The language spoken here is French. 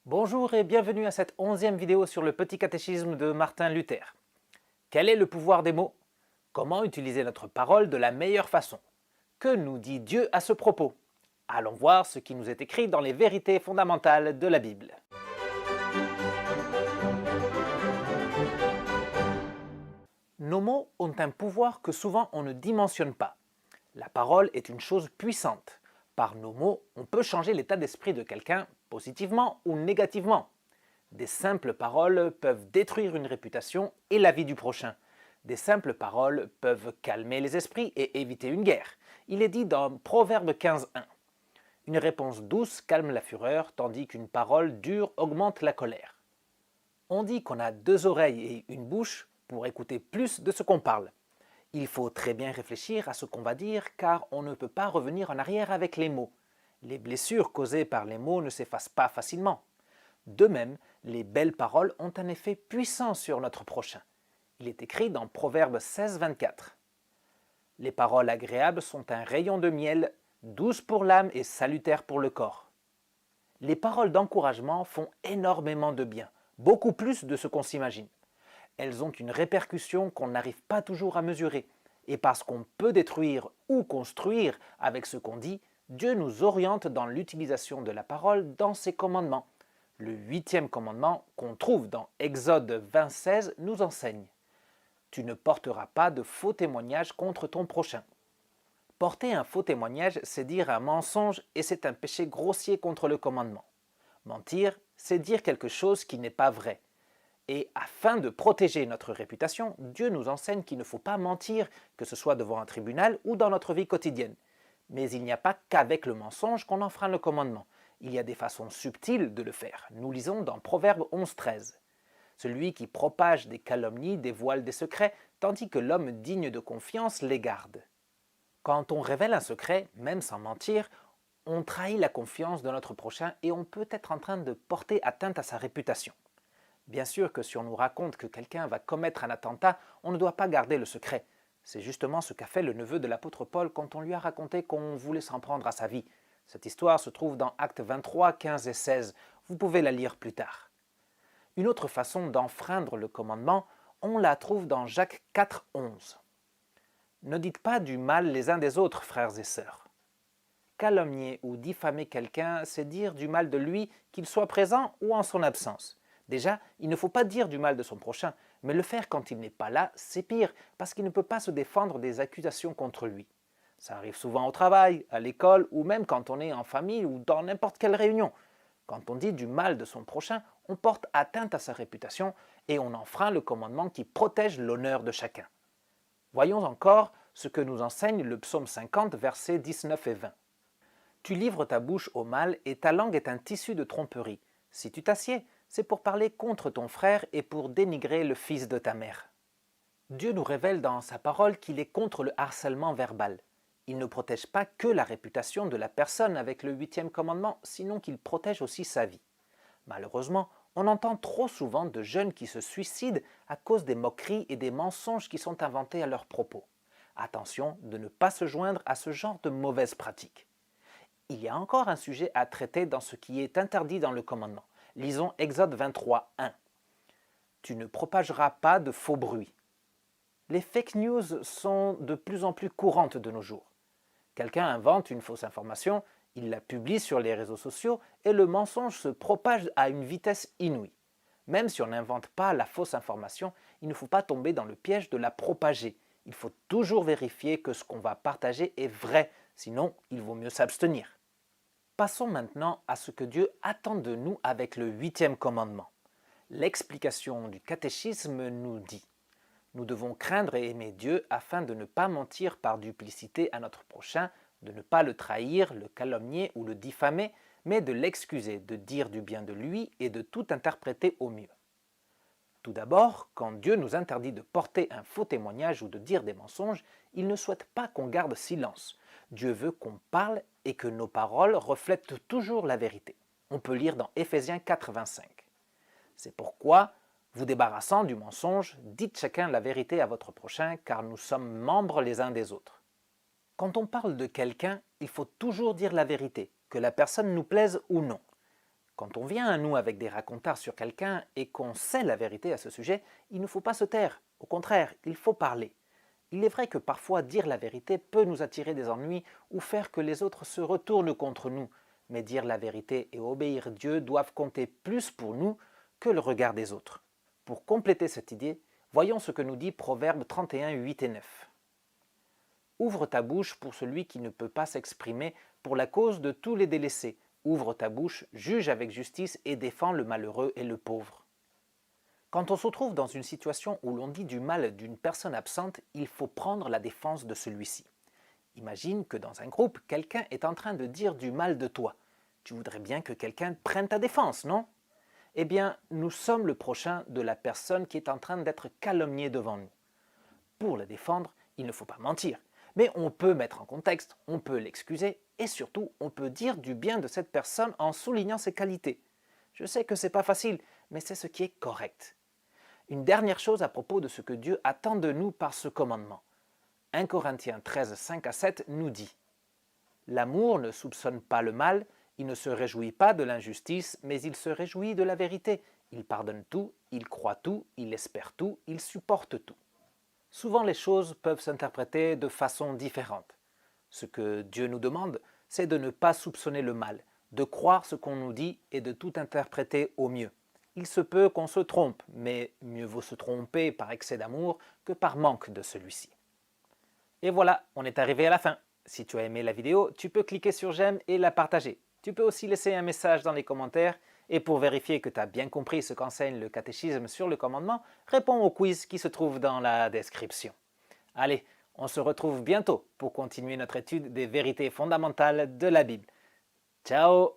Bonjour et bienvenue à cette 11e vidéo sur le petit catéchisme de Martin Luther. Quel est le pouvoir des mots? Comment utiliser notre parole de la meilleure façon? Que nous dit Dieu à ce propos? Allons voir ce qui nous est écrit dans les vérités fondamentales de la Bible. Nos mots ont un pouvoir que souvent on ne dimensionne pas. La parole est une chose puissante. Par nos mots, on peut changer l'état d'esprit de quelqu'un positivement ou négativement. Des simples paroles peuvent détruire une réputation et la vie du prochain. Des simples paroles peuvent calmer les esprits et éviter une guerre. Il est dit dans Proverbe 15:1. Une réponse douce calme la fureur, tandis qu'une parole dure augmente la colère. On dit qu'on a deux oreilles et une bouche pour écouter plus de ce qu'on parle. Il faut très bien réfléchir à ce qu'on va dire car on ne peut pas revenir en arrière avec les mots. Les blessures causées par les mots ne s'effacent pas facilement. De même, les belles paroles ont un effet puissant sur notre prochain. Il est écrit dans Proverbe 16:24. Les paroles agréables sont un rayon de miel, douces pour l'âme et salutaires pour le corps. Les paroles d'encouragement font énormément de bien, beaucoup plus de ce qu'on s'imagine. Elles ont une répercussion qu'on n'arrive pas toujours à mesurer. Et parce qu'on peut détruire ou construire avec ce qu'on dit, Dieu nous oriente dans l'utilisation de la parole dans ses commandements. Le 8e commandement, qu'on trouve dans Exode 20:16, nous enseigne. Tu ne porteras pas de faux témoignages contre ton prochain. Porter un faux témoignage, c'est dire un mensonge et c'est un péché grossier contre le commandement. Mentir, c'est dire quelque chose qui n'est pas vrai. Et afin de protéger notre réputation, Dieu nous enseigne qu'il ne faut pas mentir, que ce soit devant un tribunal ou dans notre vie quotidienne. Mais il n'y a pas qu'avec le mensonge qu'on enfreint le commandement. Il y a des façons subtiles de le faire. Nous lisons dans Proverbe 11:13. Celui qui propage des calomnies dévoile des secrets, tandis que l'homme digne de confiance les garde. Quand on révèle un secret, même sans mentir, on trahit la confiance de notre prochain et on peut être en train de porter atteinte à sa réputation. Bien sûr que si on nous raconte que quelqu'un va commettre un attentat, on ne doit pas garder le secret. C'est justement ce qu'a fait le neveu de l'apôtre Paul quand on lui a raconté qu'on voulait s'en prendre à sa vie. Cette histoire se trouve dans Actes 23, 15 et 16. Vous pouvez la lire plus tard. Une autre façon d'enfreindre le commandement, on la trouve dans Jacques 4, 11. Ne dites pas du mal les uns des autres, frères et sœurs. Calomnier ou diffamer quelqu'un, c'est dire du mal de lui, qu'il soit présent ou en son absence. Déjà, il ne faut pas dire du mal de son prochain, mais le faire quand il n'est pas là, c'est pire, parce qu'il ne peut pas se défendre des accusations contre lui. Ça arrive souvent au travail, à l'école, ou même quand on est en famille ou dans n'importe quelle réunion. Quand on dit du mal de son prochain, on porte atteinte à sa réputation et on enfreint le commandement qui protège l'honneur de chacun. Voyons encore ce que nous enseigne le psaume 50, versets 19 et 20. Tu livres ta bouche au mal et ta langue est un tissu de tromperie. Si tu t'assieds, c'est pour parler contre ton frère et pour dénigrer le fils de ta mère. Dieu nous révèle dans sa parole qu'il est contre le harcèlement verbal. Il ne protège pas que la réputation de la personne avec le 8e commandement, sinon qu'il protège aussi sa vie. Malheureusement, on entend trop souvent de jeunes qui se suicident à cause des moqueries et des mensonges qui sont inventés à leurs propos. Attention de ne pas se joindre à ce genre de mauvaises pratiques. Il y a encore un sujet à traiter dans ce qui est interdit dans le commandement. Lisons Exode 23, 1. Tu ne propageras pas de faux bruits. Les fake news sont de plus en plus courantes de nos jours. Quelqu'un invente une fausse information, il la publie sur les réseaux sociaux et le mensonge se propage à une vitesse inouïe. Même si on n'invente pas la fausse information, il ne faut pas tomber dans le piège de la propager. Il faut toujours vérifier que ce qu'on va partager est vrai, sinon il vaut mieux s'abstenir. Passons maintenant à ce que Dieu attend de nous avec le 8e commandement. L'explication du catéchisme nous dit: nous devons craindre et aimer Dieu afin de ne pas mentir par duplicité à notre prochain, de ne pas le trahir, le calomnier ou le diffamer, mais de l'excuser, de dire du bien de lui et de tout interpréter au mieux. Tout d'abord, quand Dieu nous interdit de porter un faux témoignage ou de dire des mensonges, il ne souhaite pas qu'on garde silence. Dieu veut qu'on parle et que nos paroles reflètent toujours la vérité. On peut lire dans Éphésiens 4, 25. C'est pourquoi, vous débarrassant du mensonge, dites chacun la vérité à votre prochain, car nous sommes membres les uns des autres. Quand on parle de quelqu'un, il faut toujours dire la vérité, que la personne nous plaise ou non. Quand on vient à nous avec des racontars sur quelqu'un et qu'on sait la vérité à ce sujet, il ne faut pas se taire. Au contraire, il faut parler. Il est vrai que parfois dire la vérité peut nous attirer des ennuis ou faire que les autres se retournent contre nous. Mais dire la vérité et obéir Dieu doivent compter plus pour nous que le regard des autres. Pour compléter cette idée, voyons ce que nous dit Proverbe 31, 8 et 9. Ouvre ta bouche pour celui qui ne peut pas s'exprimer pour la cause de tous les délaissés. Ouvre ta bouche, juge avec justice et défends le malheureux et le pauvre. Quand on se trouve dans une situation où l'on dit du mal d'une personne absente, il faut prendre la défense de celui-ci. Imagine que dans un groupe, quelqu'un est en train de dire du mal de toi. Tu voudrais bien que quelqu'un prenne ta défense, non? Eh bien, nous sommes le prochain de la personne qui est en train d'être calomniée devant nous. Pour le défendre, il ne faut pas mentir, mais on peut mettre en contexte, on peut l'excuser et surtout, on peut dire du bien de cette personne en soulignant ses qualités. Je sais que ce n'est pas facile, mais c'est ce qui est correct. Une dernière chose à propos de ce que Dieu attend de nous par ce commandement. 1 Corinthiens 13, 5 à 7 nous dit « L'amour ne soupçonne pas le mal, il ne se réjouit pas de l'injustice, mais il se réjouit de la vérité. Il pardonne tout, il croit tout, il espère tout, il supporte tout. » Souvent les choses peuvent s'interpréter de façon différente. Ce que Dieu nous demande, c'est de ne pas soupçonner le mal, de croire ce qu'on nous dit et de tout interpréter au mieux. Il se peut qu'on se trompe, mais mieux vaut se tromper par excès d'amour que par manque de celui-ci. Et voilà, on est arrivé à la fin. Si tu as aimé la vidéo, tu peux cliquer sur j'aime et la partager. Tu peux aussi laisser un message dans les commentaires et pour vérifier que tu as bien compris ce qu'enseigne le catéchisme sur le commandement, réponds au quiz qui se trouve dans la description. Allez, on se retrouve bientôt pour continuer notre étude des vérités fondamentales de la Bible. Ciao!